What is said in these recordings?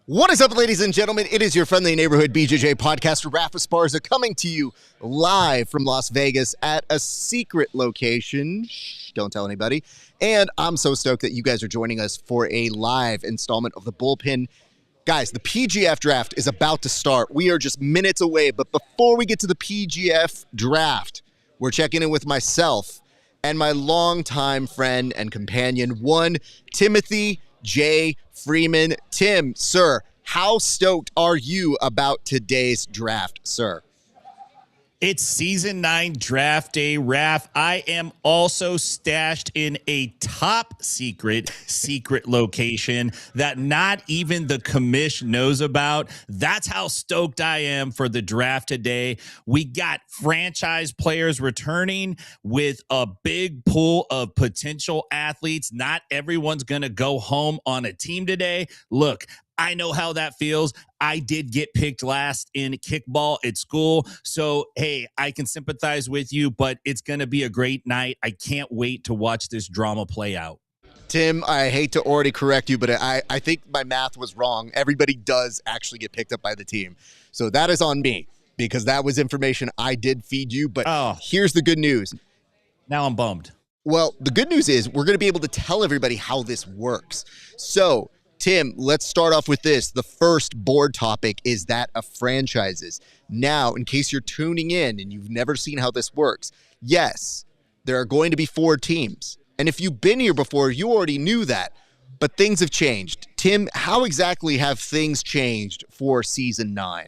What is up, ladies and gentlemen? It is your friendly neighborhood BJJ podcaster, Rafa Esparza, coming to you live from Las Vegas at a secret location. Shh, don't tell anybody. And I'm so stoked that you guys are joining us for a live installment of the Bullpen. Guys, the PGF draft is about to start. We are just minutes away, but before we get to the PGF draft, we're checking in with myself and my longtime friend and companion, one Timothy J. Freeman. Tim, sir, how stoked are you about today's draft, sir? It's season 9 draft day, Raf. I am also stashed in a top secret location that not even the commish knows about. That's how stoked I am for the draft today. We got franchise players returning with a big pool of potential athletes. Not everyone's going to go home on a team today. Look, I know how that feels. I did get picked last in kickball at school. So, hey, I can sympathize with you, but it's going to be a great night. I can't wait to watch this drama play out. Tim, I hate to already correct you, but I think my math was wrong. Everybody does actually get picked up by the team. So that is on me because that was information I did feed you. But Here's the good news. Now I'm bummed. Well, the good news is we're going to be able to tell everybody how this works. So, Tim, let's start off with this. The first board topic is that of franchises. Now, in case you're tuning in and you've never seen how this works, yes, there are going to be 4 teams. And if you've been here before, you already knew that. But things have changed. Tim, how exactly have things changed for Season 9?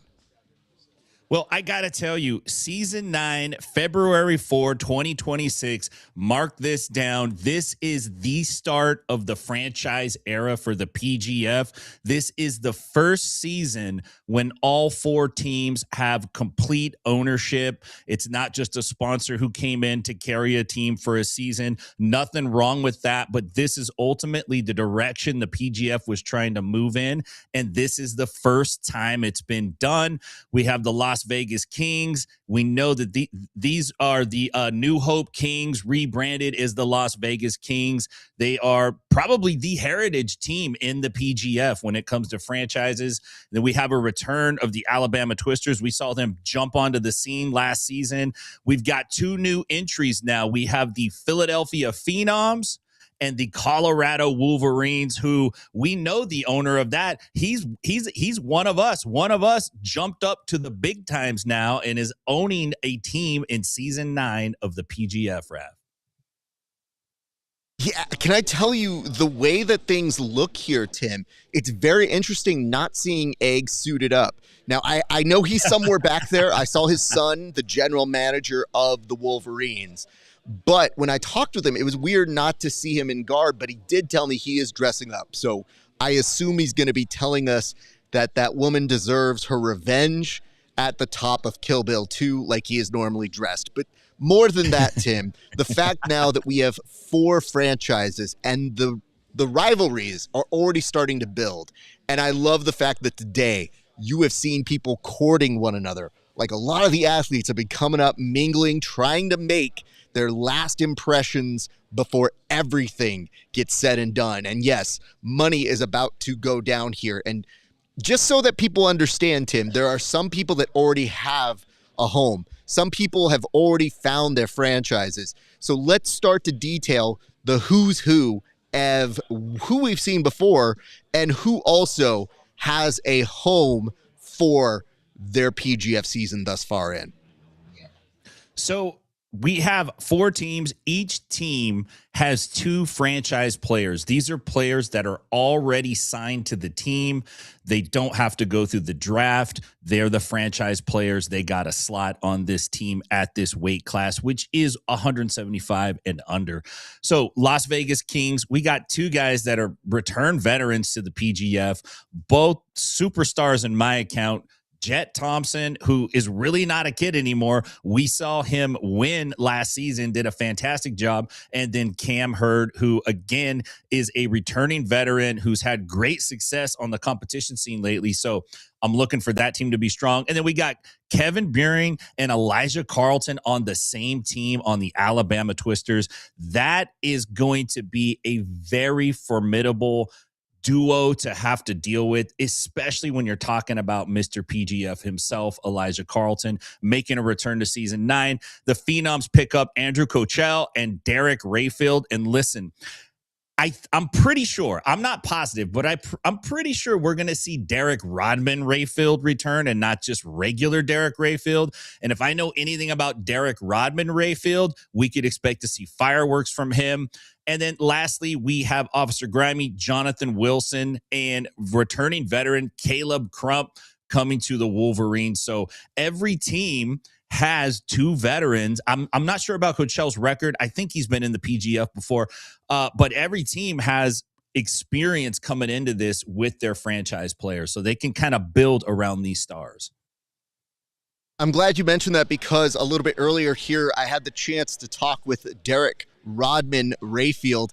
Well, I got to tell you, Season 9, February 4, 2026, mark this down. This is the start of the franchise era for the PGF. This is the first season when all 4 teams have complete ownership. It's not just a sponsor who came in to carry a team for a season. Nothing wrong with that, but this is ultimately the direction the PGF was trying to move in, and this is the first time it's been done. We have the Las Vegas Kings. We know that these are the New Hope Kings, rebranded as the Las Vegas Kings. They are probably the heritage team in the PGF when it comes to franchises. Then we have a return of the Alabama Twisters. We saw them jump onto the scene last season. We've got 2 new entries now. We have the Philadelphia Phenoms and the Colorado Wolverines, who we know the owner of that. He's one of us. One of us jumped up to the big times now and is owning a team in season 9 of the PGF, Raf. Yeah, can I tell you the way that things look here, Tim? It's very interesting not seeing Egg suited up. Now, I know he's somewhere back there. I saw his son, the general manager of the Wolverines. But when I talked with him, it was weird not to see him in guard, but he did tell me he is dressing up. So I assume he's going to be telling us that that woman deserves her revenge at the top of Kill Bill 2 like he is normally dressed. But more than that, Tim, the fact now that we have 4 franchises and the rivalries are already starting to build. And I love the fact that today you have seen people courting one another. Like a lot of the athletes have been coming up, mingling, trying to make their last impressions before everything gets said and done. And yes, money is about to go down here. And just so that people understand, Tim, there are some people that already have a home. Some people have already found their franchises. So let's start to detail the who's who of who we've seen before and who also has a home for their PGF season thus far in. So we have 4 teams. Each team has 2 franchise players. These are players that are already signed to the team. They don't have to go through the draft. They're the franchise players. They got a slot on this team at this weight class, which is 175 and under. So Las Vegas Kings, we got 2 guys that are return veterans to the PGF, both superstars in my account. Jet Thompson, who is really not a kid anymore. We saw him win last season, did a fantastic job. And then Cam Hurd, who again is a returning veteran who's had great success on the competition scene lately. So I'm looking for that team to be strong. And then we got Kevin Buring and Elijah Carlton on the same team on the Alabama Twisters. That is going to be a very formidable duo to have to deal with, especially when you're talking about Mr. PGF himself, Elijah Carlton, making a return to season 9. The Phenoms pick up Andrew Cochell and Derek Rayfield. And listen, I'm pretty sure, I'm not positive, but I'm pretty sure we're going to see Derek Rodman Rayfield return and not just regular Derek Rayfield. And if I know anything about Derek Rodman Rayfield, we could expect to see fireworks from him. And then lastly, we have Officer Grimy, Jonathan Wilson, and returning veteran Caleb Crump coming to the Wolverines. So every team has 2 veterans. I'm not sure about Coachell's record. I think he's been in the PGF before, but every team has experience coming into this with their franchise players, so they can kind of build around these stars. I'm glad you mentioned that because a little bit earlier here, I had the chance to talk with Derek Rodman Rayfield,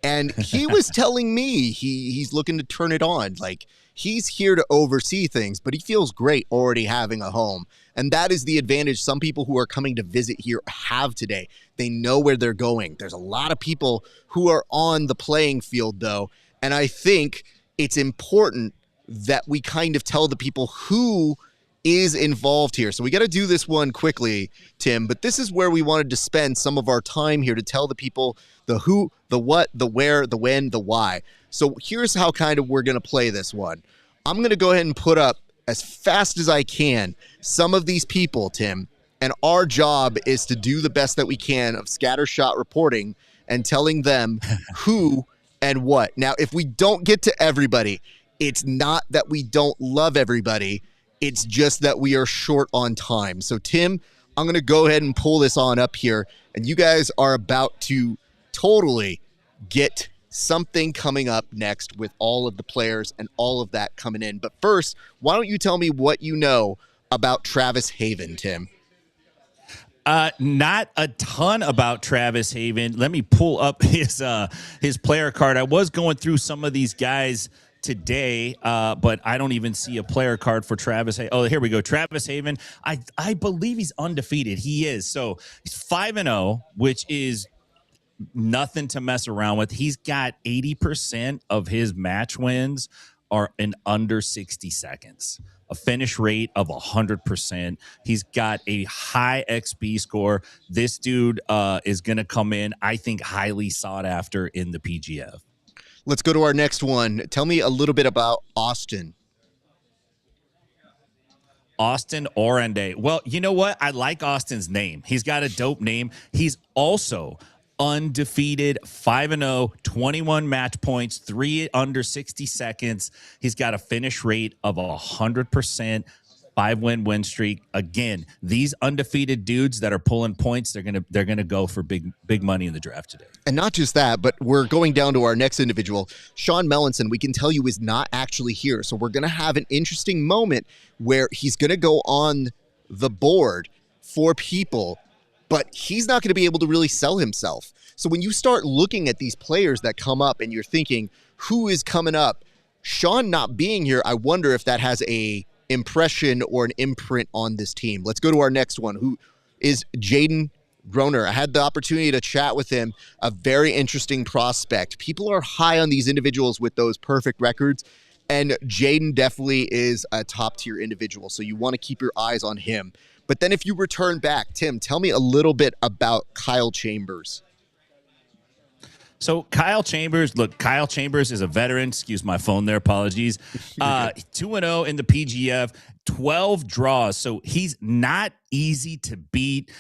and he was telling me he's looking to turn it on. Like, he's here to oversee things, but he feels great already having a home. And that is the advantage some people who are coming to visit here have today. They know where they're going. There's a lot of people who are on the playing field, though, and I think it's important that we kind of tell the people who is involved here. So we got to do this one quickly, Tim, but this is where we wanted to spend some of our time here to tell the people the who, the what, the where, the when, the why. So here's how kind of we're going to play this one. I'm going to go ahead and put up as fast as I can some of these people, Tim, and our job is to do the best that we can of scattershot reporting and telling them who and what. Now, if we don't get to everybody, it's not that we don't love everybody. It's just that we are short on time. So, Tim, I'm going to go ahead and pull this on up here, and you guys are about to totally get something coming up next with all of the players and all of that coming in. But first, why don't you tell me what you know about Travis Haven, Tim? Not a ton about Travis Haven. Let me pull up his player card. I was going through some of these guys today, but I don't even see a player card for Travis. Oh, here we go. Travis Haven. I believe he's undefeated. He is. So he's 5-0, which is nothing to mess around with. He's got 80% of his match wins are in under 60 seconds. A finish rate of 100%. He's got a high XP score. This dude is going to come in, I think, highly sought after in the PGF. Let's go to our next one. Tell me a little bit about Austin. Austin Orende. Well, you know what? I like Austin's name. He's got a dope name. He's also undefeated, 5-0, 21 match points, 3 under 60 seconds. He's got a finish rate of 100%, 5-win streak. Again, these undefeated dudes that are pulling points, they're gonna go for big money in the draft today. And not just that, but we're going down to our next individual. Sean Mellinson, we can tell you, is not actually here. So we're going to have an interesting moment where he's going to go on the board for people, but he's not going to be able to really sell himself. So when you start looking at these players that come up and you're thinking, who is coming up? Sean not being here, I wonder if that has a impression or an imprint on this team. Let's go to our next one, who is Jaden Groner. I had the opportunity to chat with him, a very interesting prospect. People are high on these individuals with those perfect records, and Jaden definitely is a top-tier individual, so you want to keep your eyes on him. But then if you return back, Tim, tell me a little bit about Kyle Chambers. So Kyle Chambers is a veteran. Excuse my phone there. Apologies. 2-0 in the PGF, 12 draws. So he's not easy to beat.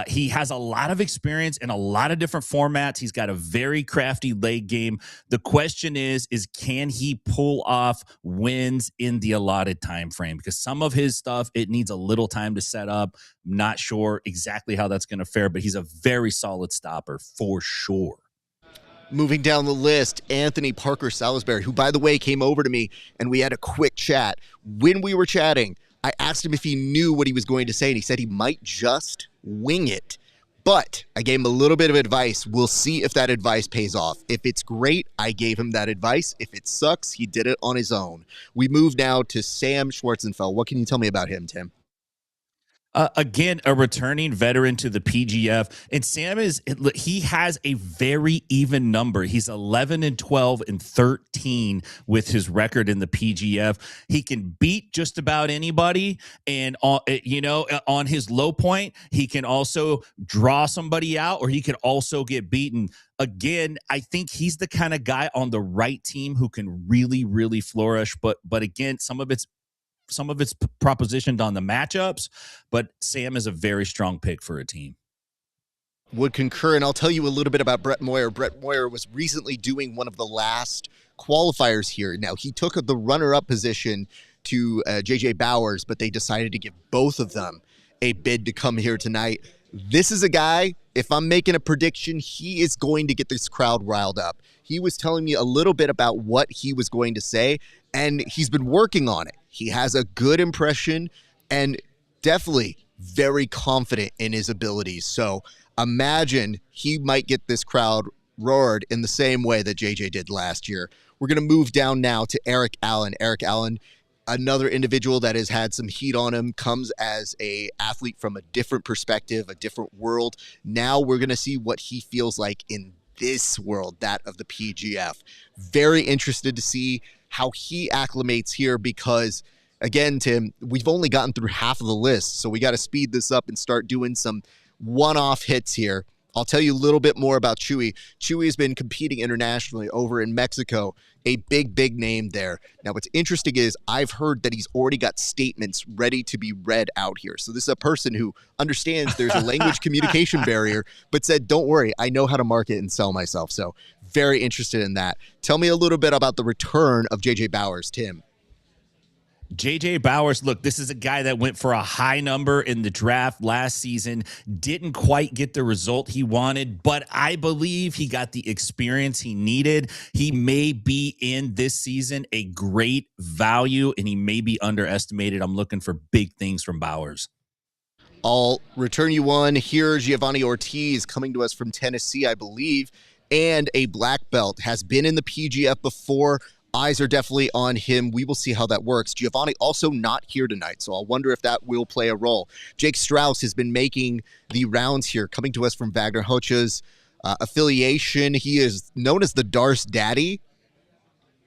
He has a lot of experience in a lot of different formats. He's got a very crafty late game. The question is can he pull off wins in the allotted time frame? Because some of his stuff, it needs a little time to set up. Not sure exactly how that's going to fare, but he's a very solid stopper for sure. Moving down the list, Anthony Parker Salisbury, who, by the way, came over to me and we had a quick chat. When we were chatting, I asked him if he knew what he was going to say, and he said he might just wing it. But I gave him a little bit of advice. We'll see if that advice pays off. If it's great, I gave him that advice. If it sucks, he did it on his own. We move now to Sam Schwarzenfeld. What can you tell me about him, Tim? Again, a returning veteran to the PGF, and Sam he has a very even number. He's 11-12-13 with his record in the PGF. He can beat just about anybody, and on his low point, he can also draw somebody out, or he can also get beaten. Again, I think he's the kind of guy on the right team who can really, really flourish. But again, some of it's propositioned on the matchups, but Sam is a very strong pick for a team. Would concur, and I'll tell you a little bit about Brett Moyer. Brett Moyer was recently doing one of the last qualifiers here. Now, he took the runner-up position to J.J. Bowers, but they decided to give both of them a bid to come here tonight. This is a guy, if I'm making a prediction, he is going to get this crowd riled up. He was telling me a little bit about what he was going to say, and he's been working on it. He has a good impression and definitely very confident in his abilities. So imagine he might get this crowd roared in the same way that JJ did last year. We're going to move down now to Eric Allen. Eric Allen, another individual that has had some heat on him, comes as a athlete from a different perspective, a different world. Now we're going to see what he feels like in this world, that of the PGF. Very interested to see how he acclimates here because, again, Tim, we've only gotten through half of the list, so we got to speed this up and start doing some one-off hits here. I'll tell you a little bit more about Chewy. Chewy has been competing internationally over in Mexico, a big, big name there. Now, what's interesting is I've heard that he's already got statements ready to be read out here. So this is a person who understands there's a language communication barrier, but said, don't worry, I know how to market and sell myself. So very interested in that. Tell me a little bit about the return of J.J. Bowers, Tim. J.J. Bowers, look, this is a guy that went for a high number in the draft last season, didn't quite get the result he wanted, but I believe he got the experience he needed. He may be in this season a great value, and he may be underestimated. I'm looking for big things from Bowers. I'll return you one. Here, Giovanni Ortiz coming to us from Tennessee, I believe, and a black belt, has been in the PGF before. Eyes are definitely on him. We will see how that works. Giovanni also not here tonight, so I'll wonder if that will play a role. Jake Strauss has been making the rounds here, coming to us from Wagner Hocha's affiliation. He is known as the Darce Daddy.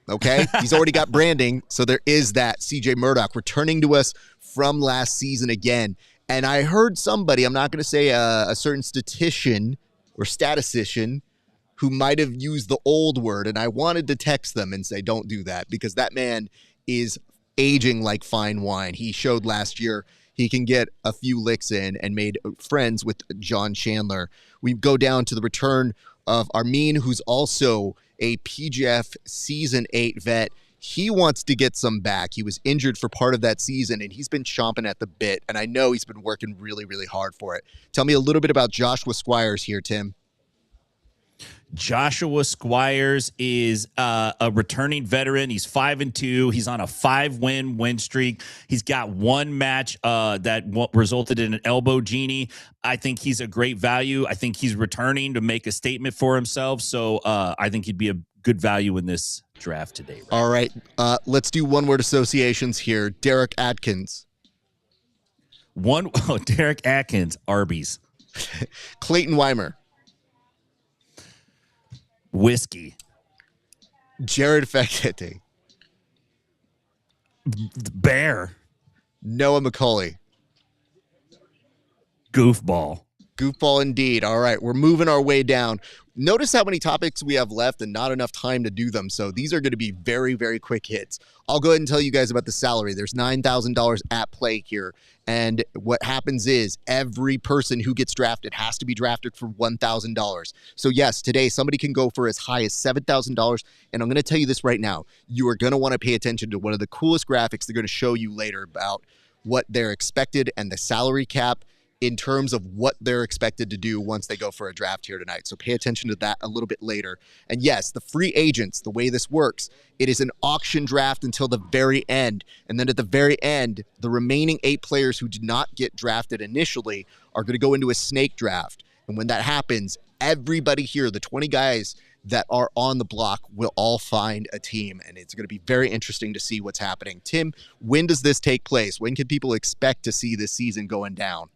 Okay, he's already got branding, so there is that. CJ Murdoch returning to us from last season again. And I heard somebody, I'm not going to say a certain statistician or statistician, who might have used the old word, and I wanted to text them and say, don't do that, because that man is aging like fine wine. He showed last year he can get a few licks in and made friends with John Chandler. We go down to the return of Armin, who's also a PGF Season 8 vet. He wants to get some back. He was injured for part of that season, and he's been chomping at the bit, and I know he's been working really, really hard for it. Tell me a little bit about Joshua Squires here, Tim. Joshua Squires is a returning veteran. He's 5-2. He's on a 5-win streak. He's got one match that resulted in an elbow genie. I think he's a great value. I think he's returning to make a statement for himself. So I think he'd be a good value in this draft today. Right? All right. Let's do one-word associations here. Derek Atkins. Derek Atkins, Arby's. Clayton Weimer. Whiskey. Jared Fekete. Bear. Noah McCauley. Goofball. Goofball indeed. All right, we're moving our way down. Notice how many topics we have left and not enough time to do them. So these are going to be very, very quick hits. I'll go ahead and tell you guys about the salary. There's $9,000 at play here. And what happens is every person who gets drafted has to be drafted for $1,000. So yes, today somebody can go for as high as $7,000. And I'm going to tell you this right now. You are going to want to pay attention to one of the coolest graphics they're going to show you later about what they're expected and the salary cap in terms of what they're expected to do once they go for a draft here tonight. So pay attention to that a little bit later. And yes, the free agents, the way this works, it is an auction draft until the very end. And then at the very end, the remaining 8 players who did not get drafted initially are going to go into a snake draft. And when that happens, everybody here, the 20 guys, that are on the block will all find a team, and it's going to be very interesting to see what's happening. Tim, when does this take place? When can people expect to see this season going down?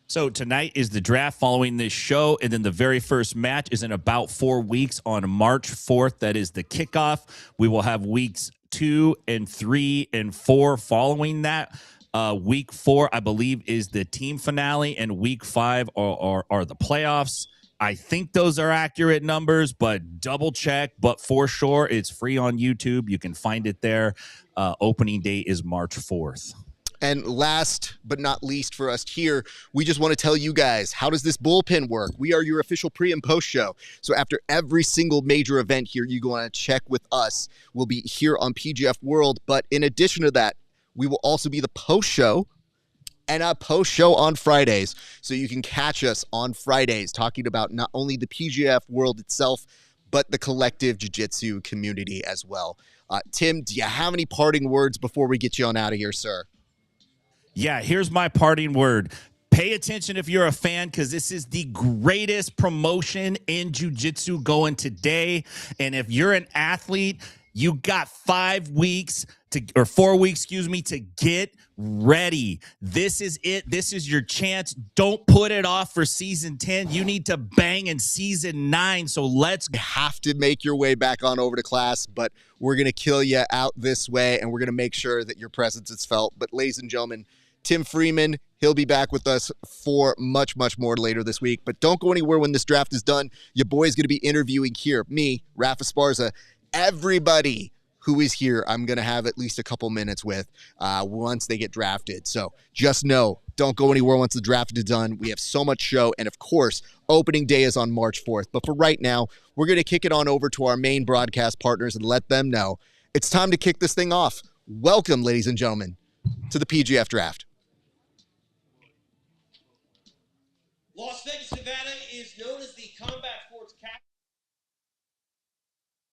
So tonight is the draft following this show, and then the very first match is in about 4 weeks on March 4th. That is the kickoff. We will have weeks 2 and 3 and 4 following that. Week 4, I believe, is the team finale, and week 5 are the playoffs. I think those are accurate numbers, but double check. But for sure, it's free on YouTube. You can find it there. Opening day is March 4th. And last but not least for us here, we just want to tell you guys, how does this bullpen work? We are your official pre and post show. So after every single major event here, you go on to check with us. We'll be here on PGF World. But in addition to that, we will also be the post show and a post show on Fridays. So you can catch us on Fridays talking about not only the PGF World itself, but the collective jiu-jitsu community as well. Tim, do you have any parting words before we get you on out of here, sir? Yeah, here's my parting word. Pay attention if you're a fan, because this is the greatest promotion in jiu-jitsu going today. And if you're an athlete, you got 4 weeks, to get ready. This is it. This is your chance. Don't put it off for season 10. You need to bang in season 9. So let's have to make your way back on over to class, but we're going to kill you out this way, and we're going to make sure that your presence is felt. But ladies and gentlemen, Tim Freeman, he'll be back with us for much, much more later this week. But don't go anywhere when this draft is done. Your boy's going to be interviewing here, me, Rafa Esparza, everybody who is here. I'm going to have at least a couple minutes with once they get drafted. So just know, don't go anywhere once the draft is done. We have so much show. And of course, opening day is on March 4th. But for right now, we're going to kick it on over to our main broadcast partners and let them know it's time to kick this thing off. Welcome, ladies and gentlemen, to the PGF Draft. Lost